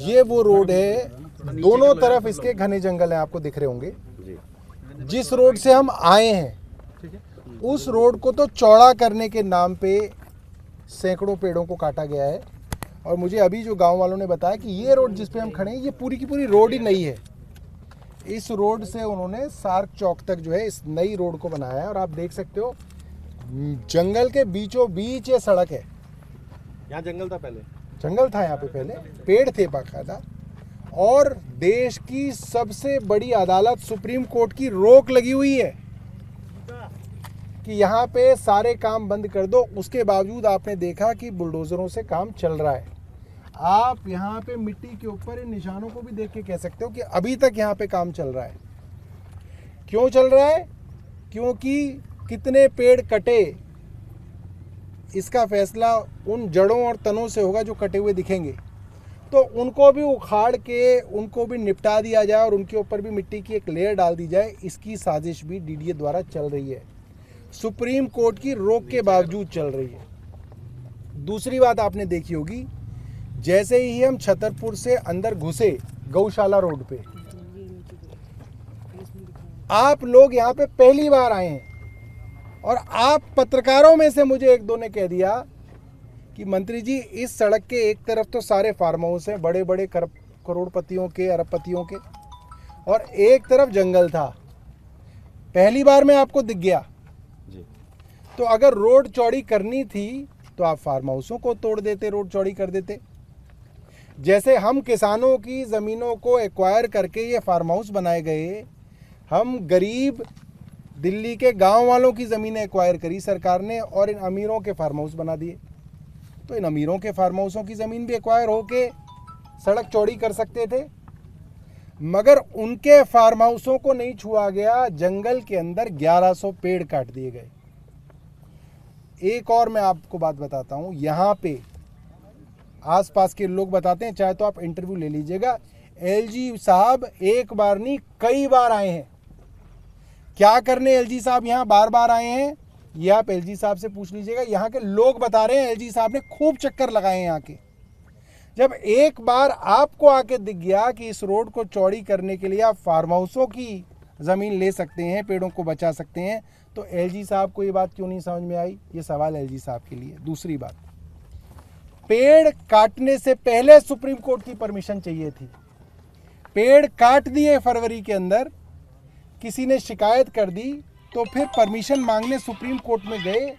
ये वो रोड है, दोनों तरफ इसके घने जंगल हैं, आपको दिख रहे होंगे। जिस रोड से हम आए हैं उस रोड को तो चौड़ा करने के नाम पे सैकड़ों पेड़ों को काटा गया है। और मुझे अभी जो गांव वालों ने बताया कि ये रोड जिस पे हम खड़े हैं ये पूरी की पूरी रोड ही नई है। इस रोड से उन्होंने सार्क चौक तक जो है इस नई रोड को बनाया है। और आप देख सकते हो जंगल के बीचों बीच ये सड़क है। यहाँ जंगल था पहले, जंगल था यहाँ पे पहले, पेड़ थे बाकायदा। और देश की सबसे बड़ी अदालत सुप्रीम कोर्ट की रोक लगी हुई है कि यहाँ पे सारे काम बंद कर दो। उसके बावजूद आपने देखा कि बुलडोजरों से काम चल रहा है। आप यहाँ पे मिट्टी के ऊपर इन निशानों को भी देख के कह सकते हो कि अभी तक यहाँ पे काम चल रहा है। क्यों चल रहा है? क्योंकि कितने पेड़ कटे इसका फैसला उन जड़ों और तनों से होगा जो कटे हुए दिखेंगे। तो उनको भी उखाड़ के उनको भी निपटा दिया जाए और उनके ऊपर भी मिट्टी की एक लेयर डाल दी जाए, इसकी साजिश भी डीडीए द्वारा चल रही है। सुप्रीम कोर्ट की रोक के बावजूद चल रही है। दूसरी बात आपने देखी होगी, जैसे ही हम छतरपुर से अंदर घुसे गौशाला रोड पे, आप लोग यहाँ पे पहली बार आए हैं और आप पत्रकारों में से मुझे एक दो ने कह दिया कि मंत्री जी इस सड़क के एक तरफ तो सारे फार्म हाउस हैं, बड़े बड़े करोड़पतियों के, अरबपतियों के, और एक तरफ जंगल था। पहली बार में आपको दिख गया जी। तो अगर रोड चौड़ी करनी थी तो आप फार्म हाउसों को तोड़ देते, रोड चौड़ी कर देते। जैसे हम किसानों की ज़मीनों को एक्वायर करके ये फार्म हाउस बनाए गए, हम गरीब दिल्ली के गांव वालों की ज़मीनें एक्वायर करी सरकार ने और इन अमीरों के फार्म हाउस बना दिए। तो इन अमीरों के फार्म हाउसों की ज़मीन भी एक्वायर होके सड़क चौड़ी कर सकते थे, मगर उनके फार्म हाउसों को नहीं छुआ गया। जंगल के अंदर 1100 पेड़ काट दिए गए। एक और मैं आपको बात बताता हूँ, यहाँ पे आसपास के लोग बताते हैं, चाहे तो आप इंटरव्यू ले लीजिएगा, एलजी साहब एक बार नहीं कई बार आए हैं। क्या करने एलजी साहब यहाँ बार बार आए हैं, ये आप एलजी साहब से पूछ लीजिएगा। यहाँ के लोग बता रहे हैं एलजी साहब ने खूब चक्कर लगाए हैं यहाँ के। जब एक बार आपको आके दिख गया कि इस रोड को चौड़ी करने के लिए आप फार्म हाउसों की ज़मीन ले सकते हैं, पेड़ों को बचा सकते हैं, तो एलजी साहब को ये बात क्यों नहीं समझ में आई? ये सवाल एलजी साहब के लिए। दूसरी बात, पेड़ काटने से पहले सुप्रीम कोर्ट की परमिशन चाहिए थी। पेड़ काट दिए फरवरी के अंदर, किसी ने शिकायत कर दी तो फिर परमिशन मांगने सुप्रीम कोर्ट में गए,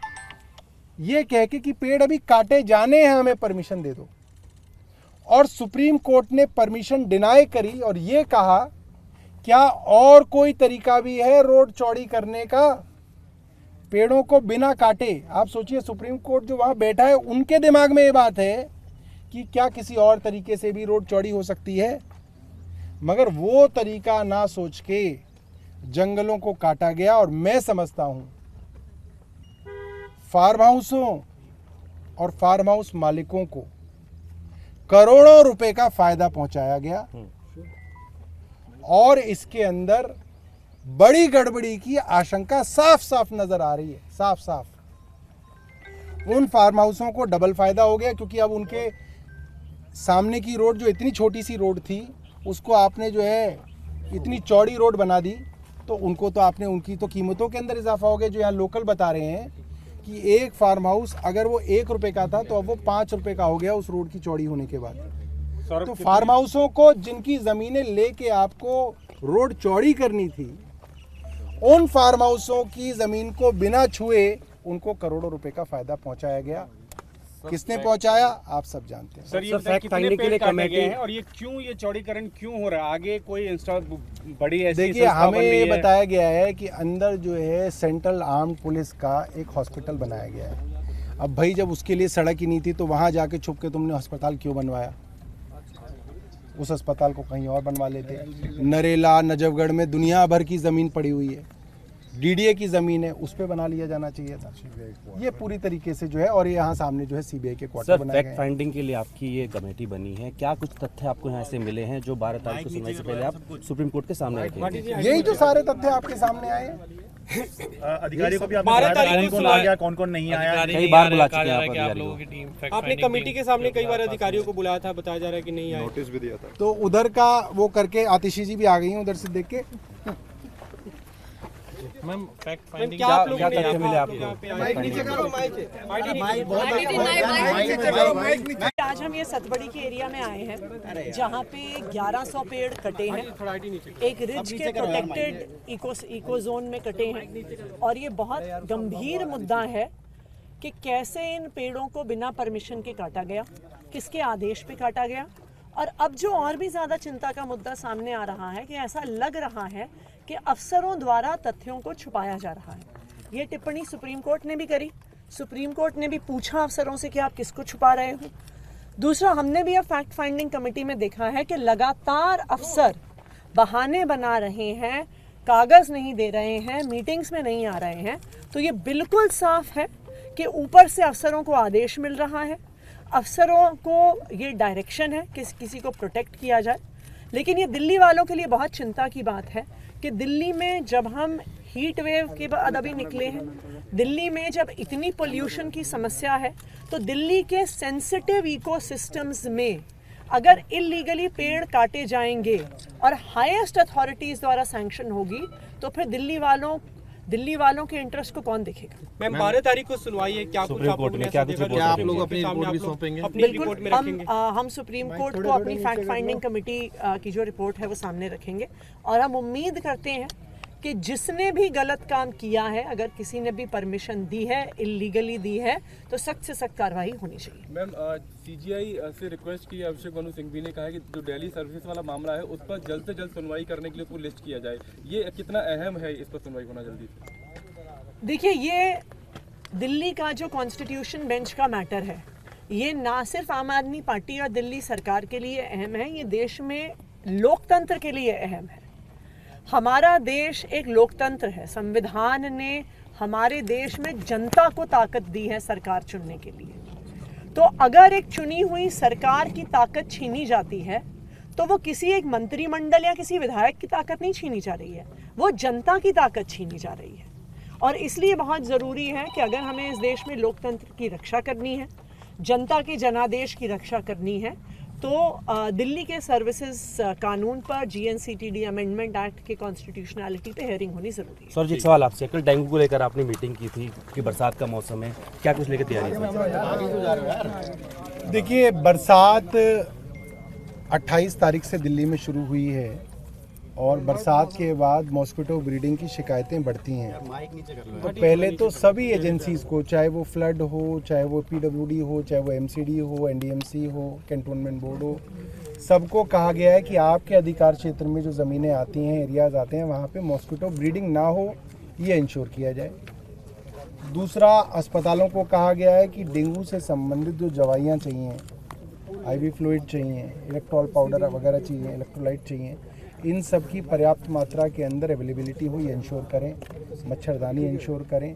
ये कह के कि पेड़ अभी काटे जाने हैं, हमें परमिशन दे दो। और सुप्रीम कोर्ट ने परमिशन डिनाई करी और ये कहा क्या और कोई तरीका भी है रोड चौड़ी करने का पेड़ों को बिना काटे? आप सोचिए, सुप्रीम कोर्ट जो वहाँ बैठा है उनके दिमाग में ये बात है कि क्या किसी और तरीके से भी रोड चौड़ी हो सकती है, मगर वो तरीका ना सोच के जंगलों को काटा गया। और मैं समझता हूँ फार्म हाउसों और फार्म हाउस मालिकों को करोड़ों रुपए का फायदा पहुंचाया गया और इसके अंदर बड़ी गड़बड़ी की आशंका साफ साफ नजर आ रही है। साफ साफ उन फार्म हाउसों को डबल फायदा हो गया, क्योंकि अब उनके सामने की रोड जो इतनी छोटी सी रोड थी उसको आपने जो है इतनी चौड़ी रोड बना दी, तो उनको तो आपने उनकी तो कीमतों के अंदर इजाफा हो गया। जो यहाँ लोकल बता रहे हैं कि एक फार्म हाउस अगर वो 1 रुपए का था तो अब वो 5 रुपए का हो गया उस रोड की चौड़ी होने के बाद। तो फार्म हाउसों को जिनकी ज़मीनें लेके आपको रोड चौड़ी करनी थी, उन फार्म हाउसों की ज़मीन को बिना छुए उनको करोड़ों रुपए का फायदा पहुंचाया गया। किसने पहुंचाया आप सब जानते हैं। सर, ये फैक्ट फाइंडिंग के लिए कमेटी है और ये क्यों, ये चौड़ीकरण क्यों हो रहा है? आगे कोई बड़ी ऐसी देखिए, हमें ये बताया गया है कि अंदर जो है सेंट्रल आर्म्ड पुलिस का एक हॉस्पिटल बनाया गया है। अब भाई जब उसके लिए सड़क ही नहीं थी तो वहाँ जाके छुप के तुमने अस्पताल क्यों बनवाया? उस अस्पताल को कहीं और बनवा लेते। नरेला, नजफगढ़ में दुनिया भर की ज़मीन पड़ी हुई है, डीडीए की ज़मीन है, उस पे बना लिया जाना चाहिए था। ये पूरी तरीके से जो है, और यहाँ सामने जो है सीबीआई के क्वार्टर बनाए गए हैं। फैक्ट फाइंडिंग के लिए आपकी ये कमेटी बनी है, क्या कुछ तथ्य आपको यहाँ से मिले हैं जो 12 तारीख को सुनवाई से पहले आप सुप्रीम कोर्ट के सामने रखेंगे? यही तो सारे तथ्य आपके सामने आए। अधिकारियों को भी आपने बुलाया था, कौन-कौन आ गया, कौन-कौन नहीं आया? कई बार बुला चुके हैं आप अधिकारियों को। आपने कमेटी के सामने कई बार अधिकारियों को बुलाया था, बताया जा रहा है कि नहीं आए। नोटिस भी दिया था। तो उधर का वो करके आतिशी जी भी आ गई हैं उधर से देख के। मैम क्या आप लोगों ने तथ्य मिले आपको? आज हम ये सतबड़ी के एरिया में आए हैं जहाँ पे 1100 पेड़ कटे हैं, एक रिज के प्रोटेक्टेड इको जोन में कटे हैं। और ये बहुत गंभीर मुद्दा है कि कैसे इन पेड़ों को बिना परमिशन के काटा गया, किसके आदेश पे काटा गया। और अब जो और भी ज़्यादा चिंता का मुद्दा सामने आ रहा है कि ऐसा लग रहा है कि अफसरों द्वारा तथ्यों को छुपाया जा रहा है। ये टिप्पणी सुप्रीम कोर्ट ने भी करी, सुप्रीम कोर्ट ने भी पूछा अफसरों से कि आप किसको छुपा रहे हो। दूसरा, हमने भी अब फैक्ट फाइंडिंग कमेटी में देखा है कि लगातार अफसर बहाने बना रहे हैं, कागज नहीं दे रहे हैं, मीटिंग्स में नहीं आ रहे हैं। तो ये बिल्कुल साफ है कि ऊपर से अफसरों को आदेश मिल रहा है, अफसरों को ये डायरेक्शन है कि किसी को प्रोटेक्ट किया जाए। लेकिन ये दिल्ली वालों के लिए बहुत चिंता की बात है कि दिल्ली में जब हम हीट वेव के बाद अभी निकले हैं, दिल्ली में जब इतनी पोल्यूशन की समस्या है, तो दिल्ली के सेंसिटिव इकोसिस्टम्स में अगर इलीगली पेड़ काटे जाएंगे और हाईएस्ट अथॉरिटीज द्वारा सैंक्शन होगी, तो फिर दिल्ली वालों के इंटरेस्ट को कौन देखेगा। मैम 12 तारीख को सुनवाई है, क्या कुछ आप लोगों ने क्या कुछ क्या आप लोग अपनी रिपोर्ट भी सौंपेंगे? अपनी रिपोर्ट में रखेंगे। हम सुप्रीम कोर्ट को अपनी फैक्ट फाइंडिंग कमेटी की जो रिपोर्ट है वो सामने रखेंगे। और हम उम्मीद करते हैं कि जिसने भी गलत काम किया है, अगर किसी ने भी परमिशन दी है, इलीगली दी है, तो सख्त से सख्त कार्रवाई होनी चाहिए। मैम सीजीआई से रिक्वेस्ट की, अभिषेक मनु सिंघवी ने कहा है कि जो दिल्ली सर्विस वाला मामला है उस पर जल्द से जल्द सुनवाई करने के लिए उसको लिस्ट किया जाए। ये कितना अहम है इस पर सुनवाई होना जल्दी से? देखिए, ये दिल्ली का जो कॉन्स्टिट्यूशन बेंच का मैटर है, ये ना सिर्फ आम आदमी पार्टी और दिल्ली सरकार के लिए अहम है, ये देश में लोकतंत्र के लिए अहम है। हमारा देश एक लोकतंत्र है। संविधान ने हमारे देश में जनता को ताकत दी है सरकार चुनने के लिए। तो अगर एक चुनी हुई सरकार की ताकत छीनी जाती है, तो वो किसी एक मंत्रिमंडल या किसी विधायक की ताकत नहीं छीनी जा रही है, वो जनता की ताकत छीनी जा रही है। और इसलिए बहुत ज़रूरी है कि अगर हमें इस देश में लोकतंत्र की रक्षा करनी है, जनता के जनादेश की रक्षा करनी है, तो दिल्ली के सर्विसेज कानून पर जीएनसीटीडी अमेंडमेंट एक्ट के कॉन्स्टिट्यूशनैलिटी पे हेयरिंग होनी जरूरी है। सर जी, एक सवाल आपसे, कल डेंगू को लेकर आपने मीटिंग की थी कि बरसात का मौसम है, क्या कुछ लेकर तैयारी थी? देखिए, बरसात 28 तारीख से दिल्ली में शुरू हुई है और बरसात के बाद मॉस्किटो ब्रीडिंग की शिकायतें बढ़ती हैं। तो पहले तो सभी एजेंसीज को, चाहे वो फ्लड हो, चाहे वो पीडब्ल्यूडी हो, चाहे वो एमसीडी हो, एनडीएमसी हो, कैंटोनमेंट बोर्ड हो, सबको कहा गया है कि आपके अधिकार क्षेत्र में जो ज़मीनें आती हैं, एरियाज़ आते हैं, वहाँ पे मॉस्किटो ब्रीडिंग ना हो, ये इंश्योर किया जाए। दूसरा, अस्पतालों को कहा गया है कि डेंगू से संबंधित जो दवाइयाँ चाहिए, आईवी फ्लूइड चाहिए, इलेक्ट्रॉल पाउडर वगैरह चाहिए, इलेक्ट्रोलाइट चाहिए, इन सब की पर्याप्त मात्रा के अंदर अवेलेबिलिटी हो, ये इंश्योर करें। मच्छरदानी इंश्योर करें।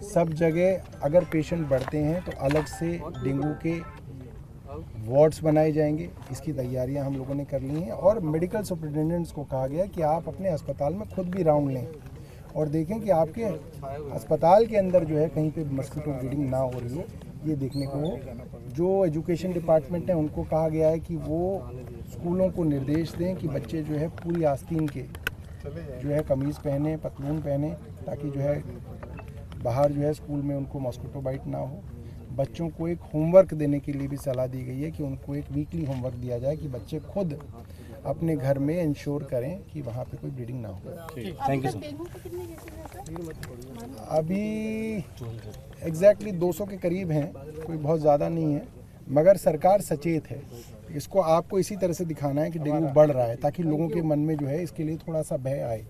सब जगह अगर पेशेंट बढ़ते हैं तो अलग से डेंगू के वार्ड्स बनाए जाएंगे, इसकी तैयारियां हम लोगों ने कर ली हैं। और मेडिकल सुपरिटेंडेंट्स को कहा गया कि आप अपने अस्पताल में खुद भी राउंड लें और देखें कि आपके अस्पताल के अंदर जो है कहीं पे मस्कीटो ब्रीडिंग ना हो रही है, ये देखने को हो। जो एजुकेशन डिपार्टमेंट है उनको कहा गया है कि वो स्कूलों को निर्देश दें कि बच्चे जो है पूरी आस्तीन के जो है कमीज़ पहने, पतलून पहने, ताकि जो है बाहर जो है स्कूल में उनको मॉस्किटो बाइट ना हो। बच्चों को एक होमवर्क देने के लिए भी सलाह दी गई है कि उनको एक वीकली होमवर्क दिया जाए कि बच्चे खुद अपने घर में इंश्योर करें कि वहाँ पे कोई ब्रीडिंग ना हो। Thank you sir. अभी एग्जैक्टली 200 के करीब हैं, कोई बहुत ज़्यादा नहीं है, मगर सरकार सचेत है। इसको आपको इसी तरह से दिखाना है कि डेंगू बढ़ रहा है, ताकि लोगों के मन में जो है इसके लिए थोड़ा सा भय आए।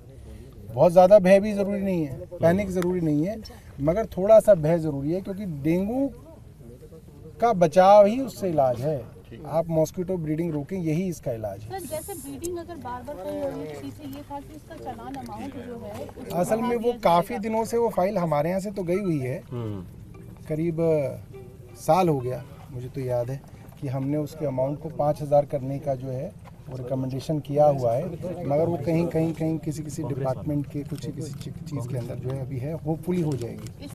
बहुत ज़्यादा भय भी ज़रूरी नहीं है, पैनिक ज़रूरी नहीं है, मगर थोड़ा सा भय ज़रूरी है, क्योंकि डेंगू का बचाव ही उससे इलाज है। आप मॉस्किटो ब्रीडिंग रोकें, यही इसका इलाज है। जैसे ब्रीडिंग अगर बार-बार कहीं हो रही है, किसी से ये था कि इसका चालान अमाउंट जो है, असल में वो काफ़ी दिनों से वो फाइल हमारे यहाँ से तो गई हुई है, करीब साल हो गया, मुझे तो याद है कि हमने उसके अमाउंट को 5000 करने का जो है वो रिकमेंडेशन किया हुआ है, मगर वो कहीं किसी डिपार्टमेंट के किसी चीज़ के अंदर जो है अभी है, होपफुली हो जाएगी।